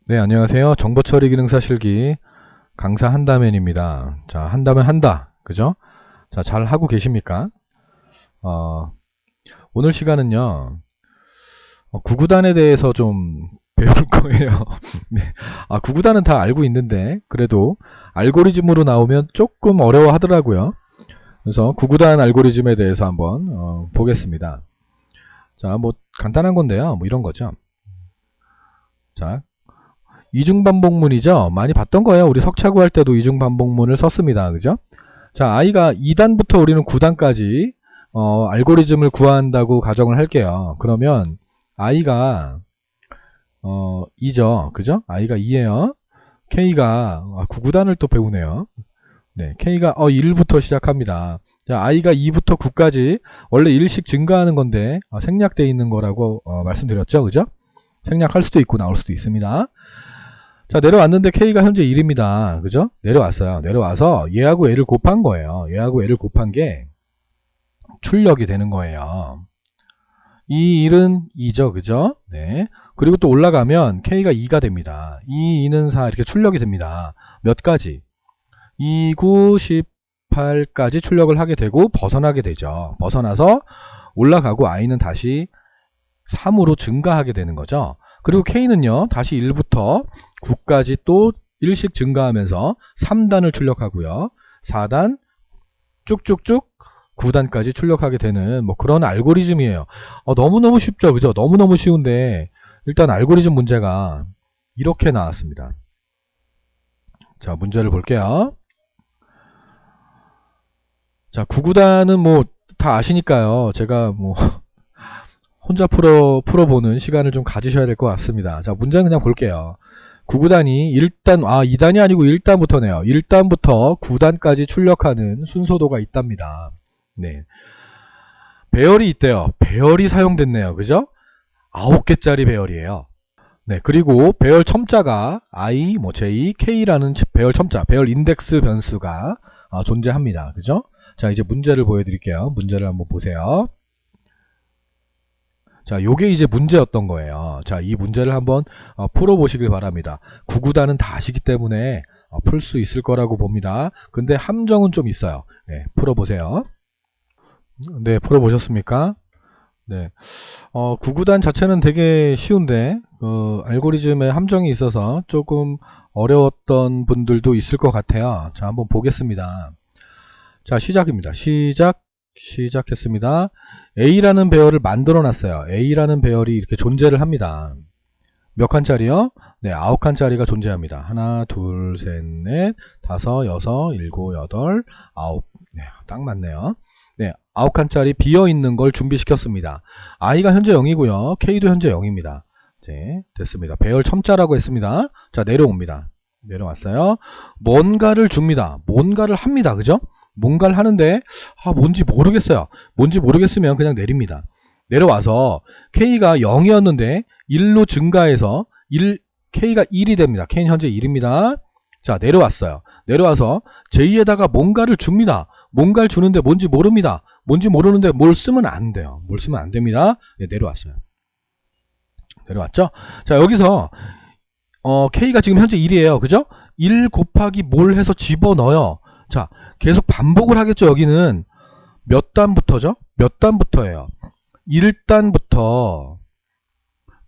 네, 안녕하세요. 정보처리 기능사 실기 강사 한다면입니다. 자, 한다면 한다. 그죠? 자, 잘 하고 계십니까? 오늘 시간은요, 구구단에 대해서 좀 배울 거예요. 네. 구구단은 다 알고 있는데, 그래도 알고리즘으로 나오면 조금 어려워 하더라고요. 그래서 구구단 알고리즘에 대해서 한번 보겠습니다. 자, 뭐, 간단한 건데요. 뭐 이런 거죠. 자, 이중반복문이죠. 많이 봤던 거예요. 우리 석차구 할 때도 이중반복문을 썼습니다. 그죠? 자, i가 2단부터 우리는 9단까지 알고리즘을 구한다고 가정을 할게요. 그러면 i가 2죠. 그죠? i가 2예요. k가 9단을 또 배우네요. 네, k가 1부터 시작합니다. 자, i가 2부터 9까지 원래 1씩 증가하는 건데 생략되어 있는 거라고 말씀드렸죠. 그죠? 생략할 수도 있고 나올 수도 있습니다. 자, 내려왔는데 k가 현재 1입니다. 그죠? 내려왔어요. 내려와서 얘하고 얘를 곱한 거예요. 얘하고 얘를 곱한 게 출력이 되는 거예요. 이 1은 2죠. 그죠? 네. 그리고 또 올라가면 k가 2가 됩니다. 2, 2는 4 이렇게 출력이 됩니다. 몇 가지? 2, 9, 18까지 출력을 하게 되고 벗어나게 되죠. 벗어나서 올라가고 i는 다시 3으로 증가하게 되는 거죠. 그리고 k는요, 다시 1부터 9까지 또 1씩 증가하면서 3단을 출력하고요. 4단 쭉쭉쭉 9단까지 출력하게 되는 뭐 그런 알고리즘이에요. 너무너무 쉽죠. 그죠? 너무너무 쉬운데 일단 알고리즘 문제가 이렇게 나왔습니다. 자, 문제를 볼게요. 자, 9구단은 뭐 다 아시니까요. 제가 뭐 혼자 풀어보는 시간을 좀 가지셔야 될 것 같습니다. 자, 문제는 그냥 볼게요. 9구단이 2단이 아니고 1단부터네요. 1단부터 9단까지 출력하는 순서도가 있답니다. 네. 배열이 있대요. 배열이 사용됐네요. 그죠? 9개짜리 배열이에요. 네. 그리고 배열 첨자가 i, j, k라는 배열 첨자, 배열 인덱스 변수가 존재합니다. 그죠? 자, 이제 문제를 보여드릴게요. 문제를 한번 보세요. 자, 요게 이제 문제였던 거예요. 자, 이 문제를 한번 풀어보시길 바랍니다. 9구단은 다 아시기 때문에 풀 수 있을 거라고 봅니다. 근데 함정은 좀 있어요. 네, 풀어보세요. 네, 풀어보셨습니까? 네, 9구단 자체는 되게 쉬운데 알고리즘에 함정이 있어서 조금 어려웠던 분들도 있을 것 같아요. 자, 한번 보겠습니다. 자, 시작입니다. 시작했습니다. A라는 배열을 만들어 놨어요. A라는 배열이 이렇게 존재를 합니다. 몇 칸짜리요? 네, 9칸짜리가 존재합니다. 하나, 둘, 셋, 넷, 다섯, 여섯, 일곱, 여덟, 아홉. 네, 딱 맞네요. 네, 9칸짜리 비어있는 걸 준비시켰습니다. i가 현재 0이고요. k도 현재 0입니다. 네, 됐습니다. 배열 첨자라고 했습니다. 자, 내려옵니다. 내려왔어요. 뭔가를 줍니다. 뭔가를 합니다. 그죠? 뭔가를 하는데 뭔지 모르겠어요. 뭔지 모르겠으면 그냥 내립니다. 내려와서 k가 0이었는데 1로 증가해서 k가 1이 됩니다. k는 현재 1입니다. 자, 내려왔어요. 내려와서 j에다가 뭔가를 줍니다. 뭔가를 주는데 뭔지 모릅니다. 뭔지 모르는데 뭘 쓰면 안 돼요. 뭘 쓰면 안 됩니다. 네, 내려왔어요. 내려왔죠? 자, 여기서 k가 지금 현재 1이에요. 그죠? 1 곱하기 뭘 해서 집어넣어요. 자, 계속 반복을 하겠죠. 여기는 몇 단부터죠? 몇 단부터예요? 1단부터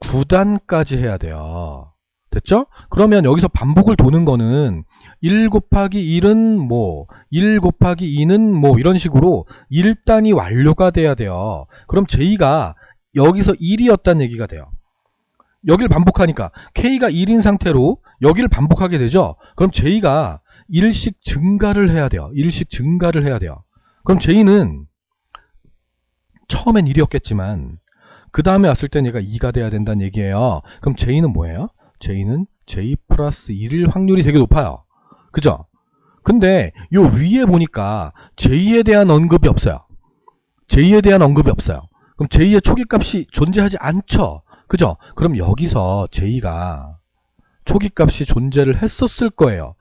9단까지 해야 돼요. 됐죠? 그러면 여기서 반복을 도는 거는 1 곱하기 1은 뭐, 1 곱하기 2는 뭐 이런 식으로 1단이 완료가 돼야 돼요. 그럼 j가 여기서 1이었다는 얘기가 돼요. 여기를 반복하니까 k가 1인 상태로 여기를 반복하게 되죠. 그럼 j가 1씩 증가를 해야 돼요. 1씩 증가를 해야 돼요. 그럼 j는 처음엔 1이었겠지만 그 다음에 왔을 땐 얘가 2가 돼야 된다는 얘기예요. 그럼 j는 뭐예요? j는 j 플러스 1일 확률이 되게 높아요. 그죠? 근데 요 위에 보니까 j에 대한 언급이 없어요. j에 대한 언급이 없어요. 그럼 j의 초기값이 존재하지 않죠. 그죠? 그럼 여기서 j가 초기값이 존재를 했었을 거예요.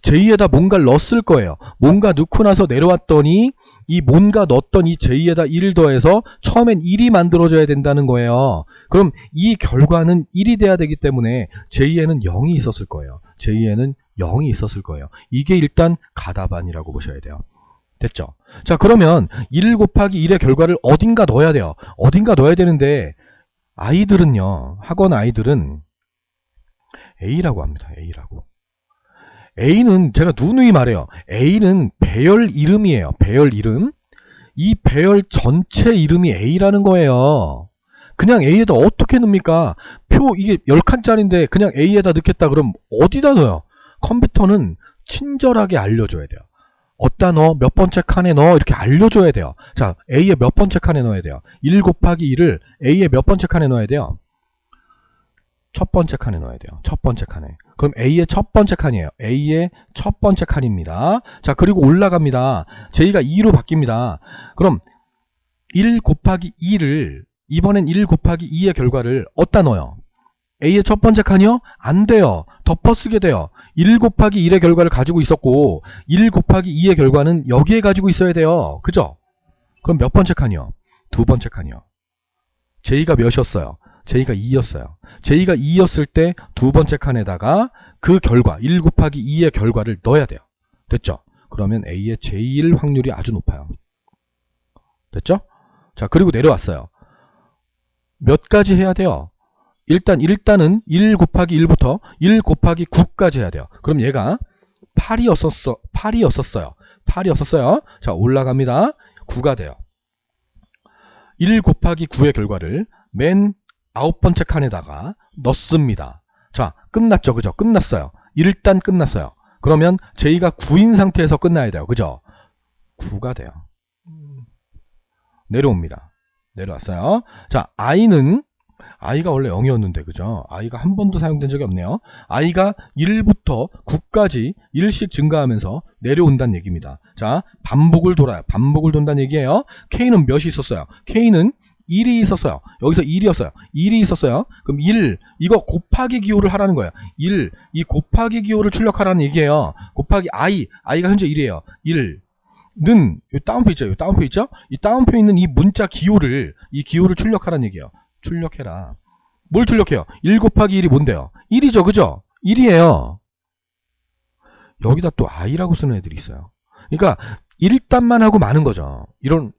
j에다 뭔가를 넣었을 거예요. 뭔가 넣고 나서 내려왔더니 이 뭔가 넣었던 이 J에다 1을 더해서 처음엔 1이 만들어져야 된다는 거예요. 그럼 이 결과는 1이 돼야 되기 때문에 J에는 0이 있었을 거예요. J에는 0이 있었을 거예요. 이게 일단 가답안이라고 보셔야 돼요. 됐죠? 자, 그러면 1 곱하기 1의 결과를 어딘가 넣어야 돼요. 어딘가 넣어야 되는데 아이들은요. 학원 아이들은 A라고 합니다. A라고. A는 제가 누누이 말해요. A는 배열 이름이에요. 배열 이름. 이 배열 전체 이름이 A라는 거예요. 그냥 A에다 어떻게 넣습니까? 표 이게 10칸짜리인데 그냥 A에다 넣겠다 그럼 어디다 넣어요? 컴퓨터는 친절하게 알려줘야 돼요. 어디다 넣어? 몇 번째 칸에 넣어? 이렇게 알려줘야 돼요. 자, A의 몇 번째 칸에 넣어야 돼요? 1 곱하기 1을 A의 몇 번째 칸에 넣어야 돼요? 첫 번째 칸에 넣어야 돼요. 첫 번째 칸에. 그럼 A의 첫 번째 칸이에요. A의 첫 번째 칸입니다. 자, 그리고 올라갑니다. J가 2로 바뀝니다. 그럼 1 곱하기 2를 이번엔 1 곱하기 2의 결과를 어디다 넣어요? A의 첫 번째 칸이요? 안 돼요. 덮어쓰게 돼요. 1 곱하기 1의 결과를 가지고 있었고 1 곱하기 2의 결과는 여기에 가지고 있어야 돼요. 그죠? 그럼 몇 번째 칸이요? 두 번째 칸이요. J가 몇이었어요? J가 2였어요. J가 2였을 때 두 번째 칸에다가 그 결과 1 곱하기 2의 결과를 넣어야 돼요. 됐죠? 그러면 A의 J1 확률이 아주 높아요. 됐죠? 자, 그리고 내려왔어요. 몇 가지 해야 돼요? 일단은 1 곱하기 1부터 1 곱하기 9까지 해야 돼요. 그럼 얘가 8이었었어요. 자, 올라갑니다. 9가 돼요. 1 곱하기 9의 결과를 맨 9번째 칸에다가 넣습니다. 자, 끝났죠. 그죠? 끝났어요. 일단 끝났어요. 그러면 J가 9인 상태에서 끝나야 돼요. 그죠? 9가 돼요. 내려옵니다. 내려왔어요. 자, I가 원래 0이었는데, 그죠? I가 한 번도 사용된 적이 없네요. I가 1부터 9까지 1씩 증가하면서 내려온다는 얘기입니다. 자, 반복을 돌아요. 반복을 돈다는 얘기예요. K는 몇이 있었어요? K는 1이 있었어요. 여기서 1이었어요. 1이 있었어요. 그럼 1, 이거 곱하기 기호를 하라는 거예요. 1, 이 곱하기 기호를 출력하라는 얘기예요. 곱하기 I가 현재 1이에요. 1는, 이 다운표 있죠? 이 다운표에 있는 이 문자 기호를, 이 기호를 출력하라는 얘기예요. 출력해라. 뭘 출력해요? 1 곱하기 1이 뭔데요? 1이죠, 그죠? 1이에요. 여기다 또 I라고 쓰는 애들이 있어요. 그러니까 1단만 하고 마는 거죠. 이런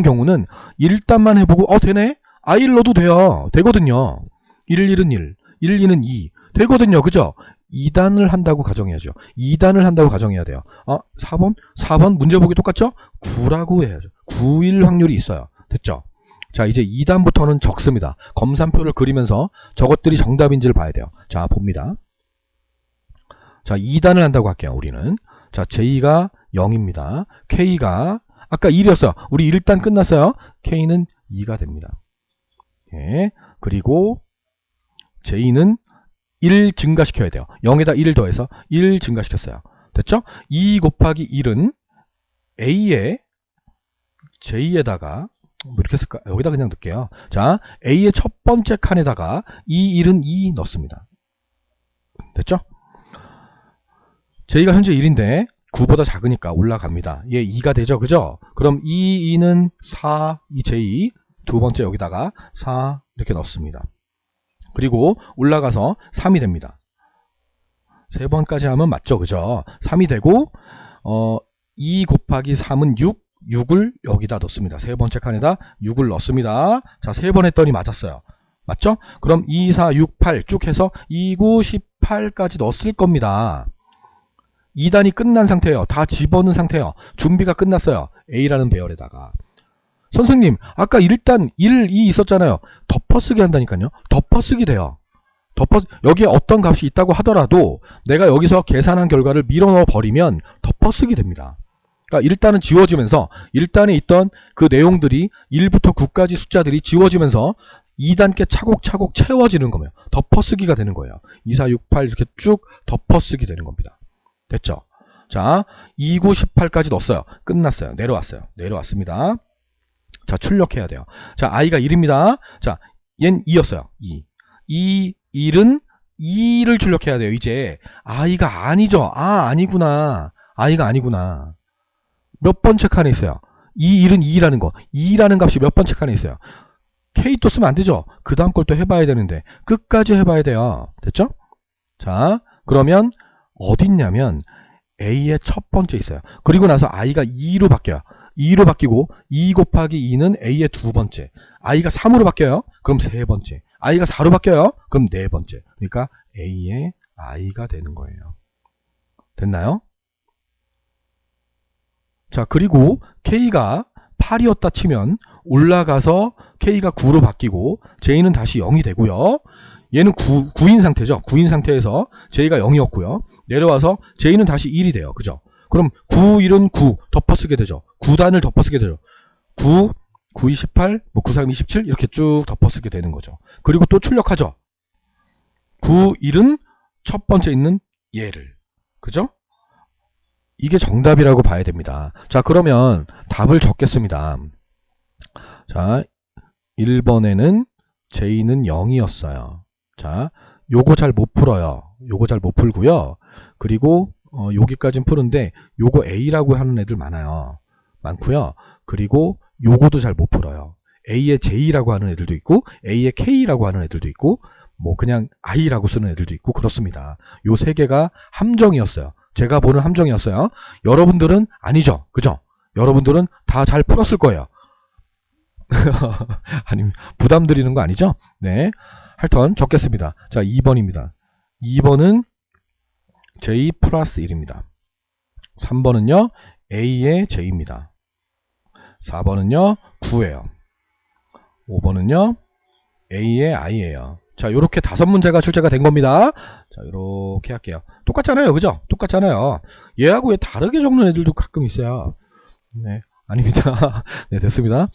경우는 1단만 해보고 되네? I를 넣어도 돼요. 되거든요. 1은 1, 2는 2. 되거든요. 그죠? 2단을 한다고 가정해야죠. 2단을 한다고 가정해야 돼요. 4번 문제 보기 똑같죠? 9라고 해야죠. 9일 확률이 있어요. 됐죠? 자, 이제 2단부터는 적습니다. 검산표를 그리면서 저것들이 정답인지를 봐야 돼요. 자, 봅니다. 자, 2단을 한다고 할게요. 우리는. 자, J가 0입니다. K가 아까 1이었어요. 우리 1단 끝났어요. K는 2가 됩니다. 예. 그리고 J는 1 증가시켜야 돼요. 0에다 1을 더해서 1 증가시켰어요. 됐죠? 2 곱하기 1은 A의 J에다가 뭐 이렇게 쓸까? 여기다 그냥 넣을게요. 자, A의 첫 번째 칸에다가 이 1은 2 넣습니다. 됐죠? J가 현재 1인데 9보다 작으니까 올라갑니다. 얘 2가 되죠? 그죠? 그럼 이 2는 4, 이 J 두 번째 여기다가 4 이렇게 넣습니다. 그리고 올라가서 3이 됩니다. 세 번까지 하면 맞죠? 그죠? 3이 되고 2 곱하기 3은 6을 여기다 넣습니다. 세 번째 칸에다 6을 넣습니다. 자, 세 번 했더니 맞았어요. 맞죠? 그럼 2, 4, 6, 8 쭉 해서 2, 9, 18까지 넣었을 겁니다. 2단이 끝난 상태예요. 다 집어넣은 상태예요. 준비가 끝났어요. A라는 배열에다가. 선생님, 아까 1단 1, 2 있었잖아요. 덮어쓰기 한다니까요. 덮어쓰기 돼요. 여기에 어떤 값이 있다고 하더라도 내가 여기서 계산한 결과를 밀어넣어 버리면 덮어쓰기 됩니다. 그러니까 1단은 지워지면서 1단에 있던 그 내용들이 1부터 9까지 숫자들이 지워지면서 2단계 차곡차곡 채워지는 거예요. 덮어쓰기가 되는 거예요. 2, 4, 6, 8 이렇게 쭉 덮어쓰기 되는 겁니다. 됐죠? 자, 2, 9, 18까지 넣었어요. 끝났어요. 내려왔습니다. 자, 출력해야 돼요. 자, I가 1입니다. 자, 얜 2였어요. 2. 1은 2를 출력해야 돼요. 이제 I가 아니죠. 아니구나. I가 아니구나. 몇 번째 칸에 있어요? 이 1은 2라는 거. 2라는 값이 몇 번째 칸에 있어요. K 또 쓰면 안 되죠. 그 다음 걸 또 해봐야 되는데 끝까지 해봐야 돼요. 됐죠? 자, 그러면 어딨냐면 A의 첫 번째 있어요. 그리고 나서 I가 2로 바뀌어요. 2로 바뀌고 2 곱하기 2는 A의 두 번째. I가 3으로 바뀌어요. 그럼 세 번째. I가 4로 바뀌어요. 그럼 네 번째. 그러니까 A의 I가 되는 거예요. 됐나요? 자, 그리고 K가 8이었다 치면 올라가서 K가 9로 바뀌고 J는 다시 0이 되고요. 얘는 9인 상태죠. 9인 상태에서 J가 0이었고요. 내려와서 J는 다시 1이 돼요. 그죠? 그럼 9, 1은 9 덮어쓰게 되죠. 9단을 덮어쓰게 되죠. 9, 9, 2, 18, 뭐 9, 3, 27 이렇게 쭉 덮어쓰게 되는 거죠. 그리고 또 출력하죠. 9, 1은 첫 번째 있는 얘를. 그죠? 이게 정답이라고 봐야 됩니다. 자, 그러면 답을 적겠습니다. 자, 1번에는 J는 0이었어요. 자, 요거 잘 못 풀어요. 요거 잘 못 풀고요. 그리고 여기까지는 푸는데 요거 A라고 하는 애들 많아요. 많고요. 그리고 요거도 잘 못 풀어요. A의 J라고 하는 애들도 있고 A의 K라고 하는 애들도 있고 뭐 그냥 I라고 쓰는 애들도 있고 그렇습니다. 요 세 개가 함정이었어요. 제가 보는 함정이었어요. 여러분들은 아니죠. 그죠? 여러분들은 다 잘 풀었을 거예요. 아니, 부담 드리는 거 아니죠? 네. 하여튼 적겠습니다. 자, 2번입니다. 2번은 J 플러스 1입니다. 3번은요, A의 J입니다. 4번은요, 9예요. 5번은요, A의 I예요. 자, 요렇게 5문제가 출제가 된 겁니다. 자, 요렇게 할게요. 똑같잖아요. 그죠? 똑같잖아요. 얘하고 왜 다르게 적는 애들도 가끔 있어요. 네. 아닙니다. 네, 됐습니다.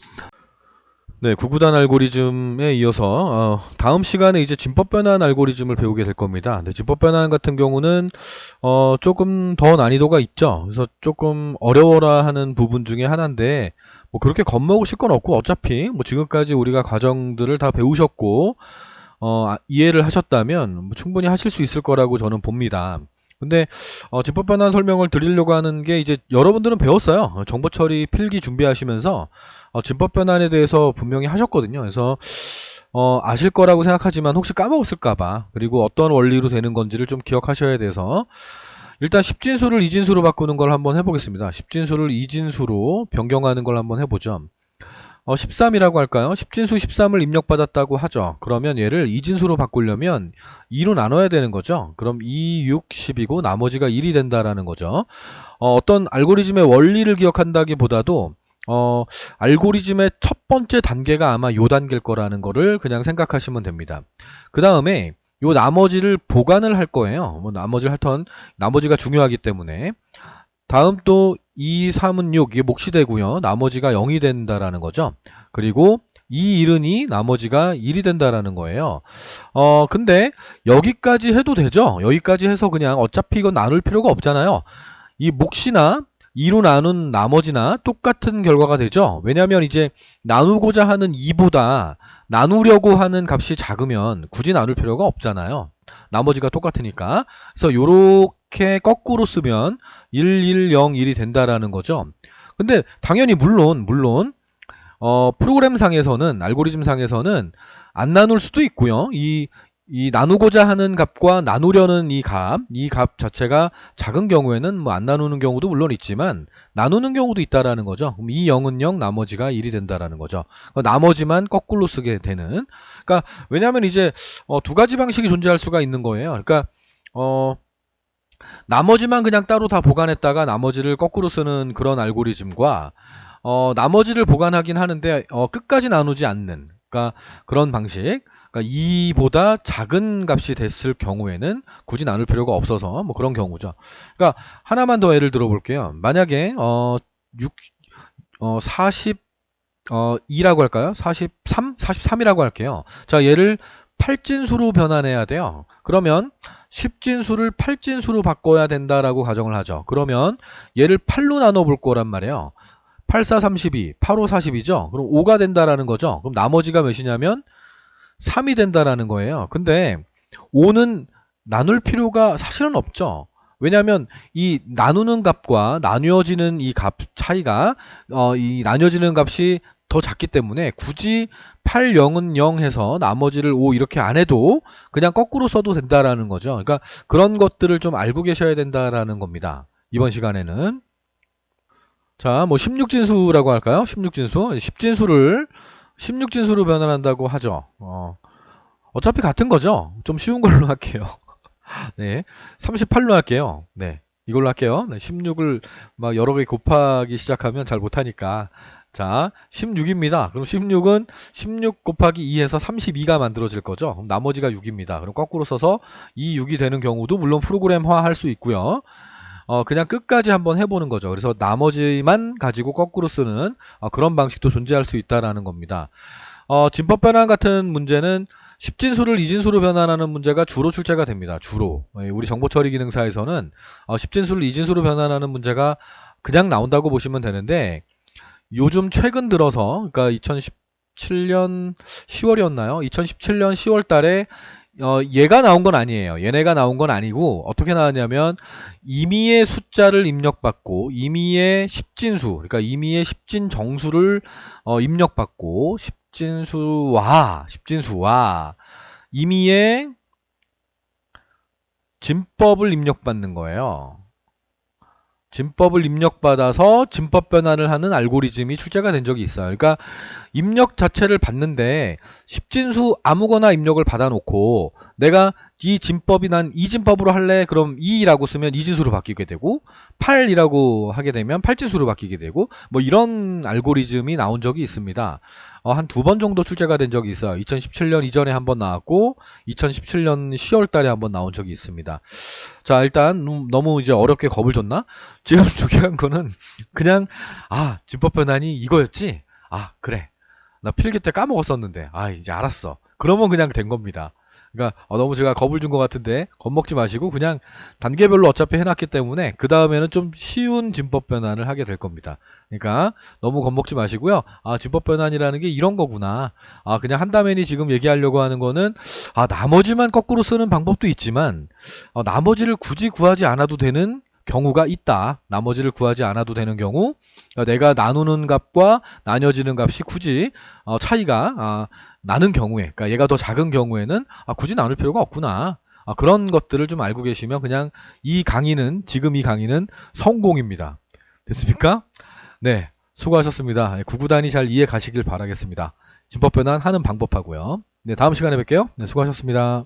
네, 구구단 알고리즘에 이어서 다음 시간에 이제 진법 변환 알고리즘을 배우게 될 겁니다. 네, 진법 변환 같은 경우는 조금 더 난이도가 있죠. 그래서 조금 어려워라 하는 부분 중에 하나인데 뭐 그렇게 겁먹으실 건 없고 어차피 뭐 지금까지 우리가 과정들을 다 배우셨고 이해를 하셨다면 뭐 충분히 하실 수 있을 거라고 저는 봅니다. 근데 진법 변환 설명을 드리려고 하는 게 이제 여러분들은 배웠어요. 정보 처리 필기 준비하시면서 진법 변환에 대해서 분명히 하셨거든요. 그래서 아실 거라고 생각하지만 혹시 까먹었을까봐 그리고 어떤 원리로 되는 건지를 좀 기억하셔야 돼서 일단 10진수를 2진수로 바꾸는 걸 한번 해보겠습니다. 10진수를 2진수로 변경하는 걸 한번 해보죠. 13이라고 할까요? 10진수 13을 입력받았다고 하죠. 그러면 얘를 2진수로 바꾸려면 2로 나눠야 되는 거죠. 그럼 2, 6, 10이고 나머지가 1이 된다라는 거죠. 어떤 알고리즘의 원리를 기억한다기보다도 알고리즘의 첫 번째 단계가 아마 요 단계일 거라는 거를 그냥 생각하시면 됩니다. 그 다음에 요 나머지를 보관을 할 거예요. 뭐 나머지가 중요하기 때문에 다음 또 2, 3은 6 이게 몫이 되고요. 나머지가 0이 된다라는 거죠. 그리고 2, 1은 2, 나머지가 1이 된다라는 거예요. 근데 여기까지 해도 되죠. 여기까지 해서 그냥 어차피 이건 나눌 필요가 없잖아요. 이 몫이나 2로 나눈 나머지나 똑같은 결과가 되죠. 왜냐하면 이제 나누고자 하는 2보다 나누려고 하는 값이 작으면 굳이 나눌 필요가 없잖아요. 나머지가 똑같으니까. 그래서 요렇게 거꾸로 쓰면 1, 1, 0, 1이 된다라는 거죠. 근데 당연히 물론 프로그램상에서는 알고리즘상에서는 안 나눌 수도 있고요. 이 나누고자 하는 값과 나누려는 이 값 자체가 작은 경우에는 뭐 안 나누는 경우도 물론 있지만 나누는 경우도 있다라는 거죠. 그럼 이 0은 0, 나머지가 1이 된다라는 거죠. 나머지만 거꾸로 쓰게 되는. 그러니까 왜냐하면 이제 두 가지 방식이 존재할 수가 있는 거예요. 그러니까 나머지만 그냥 따로 다 보관했다가 나머지를 거꾸로 쓰는 그런 알고리즘과 나머지를 보관하긴 하는데 끝까지 나누지 않는 그러니까 그런 방식. 그러니까 2보다 작은 값이 됐을 경우에는 굳이 나눌 필요가 없어서 뭐 그런 경우죠. 그러니까 하나만 더 예를 들어 볼게요. 만약에 42라고 할까요? 43이라고 할게요. 자, 얘를 8진수로 변환해야 돼요. 그러면 10진수를 8진수로 바꿔야 된다라고 가정을 하죠. 그러면 얘를 8로 나눠 볼 거란 말이에요. 8, 4, 32, 8, 5, 40이죠. 그럼 5가 된다라는 거죠. 그럼 나머지가 몇이냐면 3이 된다라는 거예요. 근데 5는 나눌 필요가 사실은 없죠. 왜냐하면 이 나누는 값과 나뉘어지는 이 값 차이가 이 나뉘어지는 값이 더 작기 때문에 굳이 8, 0은 0 해서 나머지를 5 이렇게 안 해도 그냥 거꾸로 써도 된다라는 거죠. 그러니까 그런 것들을 좀 알고 계셔야 된다라는 겁니다. 이번 시간에는. 자, 뭐 16진수라고 할까요? 16진수. 16진수로 변환한다고 하죠. 어차피 같은 거죠. 좀 쉬운 걸로 할게요. 네. 38로 할게요. 네. 이걸로 할게요. 네, 16을 막 여러 개 곱하기 시작하면 잘 못하니까. 자, 16입니다. 그럼 16은 16 곱하기 2해서 32가 만들어질 거죠. 그럼 나머지가 6입니다. 그럼 거꾸로 써서 2, 6이 되는 경우도 물론 프로그램화 할 수 있고요. 그냥 끝까지 한번 해보는 거죠. 그래서 나머지만 가지고 거꾸로 쓰는 그런 방식도 존재할 수 있다라는 겁니다. 진법 변환 같은 문제는 10진수를 2진수로 변환하는 문제가 주로 출제가 됩니다. 주로. 우리 정보처리 기능사에서는 10진수를 2진수로 변환하는 문제가 그냥 나온다고 보시면 되는데 요즘 최근 들어서 그러니까 2017년 10월이었나요? 2017년 10월 달에 얘가 나온 건 아니에요. 얘네가 나온 건 아니고 어떻게 나왔냐면 임의의 숫자를 입력받고 임의의 10진수 그러니까 임의의 10진 정수를 입력받고 10진수와 임의의 진법을 입력받는 거예요. 진법을 입력받아서 진법 변환을 하는 알고리즘이 출제가 된 적이 있어요. 그러니까 입력 자체를 받는데 10진수 아무거나 입력을 받아놓고 내가 이 진법이 난 이 진법으로 할래? 그럼 2라고 쓰면 2진수로 바뀌게 되고 8이라고 하게 되면 8진수로 바뀌게 되고 뭐 이런 알고리즘이 나온 적이 있습니다. 한 2번 정도 출제가 된 적이 있어요. 2017년 이전에 한번 나왔고 2017년 10월 달에 한번 나온 적이 있습니다. 자, 일단 너무 이제 어렵게 겁을 줬나? 지금 중요한 거는 그냥 진법 변환이 이거였지? 그래. 나 필기 때 까먹었었는데 이제 알았어. 그러면 그냥 된 겁니다. 그러니까 너무 제가 겁을 준 것 같은데 겁먹지 마시고 그냥 단계별로 어차피 해놨기 때문에 그 다음에는 좀 쉬운 진법 변환을 하게 될 겁니다. 그러니까 너무 겁먹지 마시고요. 진법 변환이라는 게 이런 거구나. 그냥 한다면이 지금 얘기하려고 하는 거는 나머지만 거꾸로 쓰는 방법도 있지만 나머지를 굳이 구하지 않아도 되는 경우가 있다. 나머지를 구하지 않아도 되는 경우 내가 나누는 값과 나뉘어지는 값이 굳이 차이가 나는 경우에 그러니까 얘가 더 작은 경우에는 굳이 나눌 필요가 없구나. 그런 것들을 좀 알고 계시면 그냥 지금 이 강의는 성공입니다. 됐습니까? 네, 수고하셨습니다. 구구단이 잘 이해 가시길 바라겠습니다. 진법 변환 하는 방법하고요. 네, 다음 시간에 뵐게요. 네, 수고하셨습니다.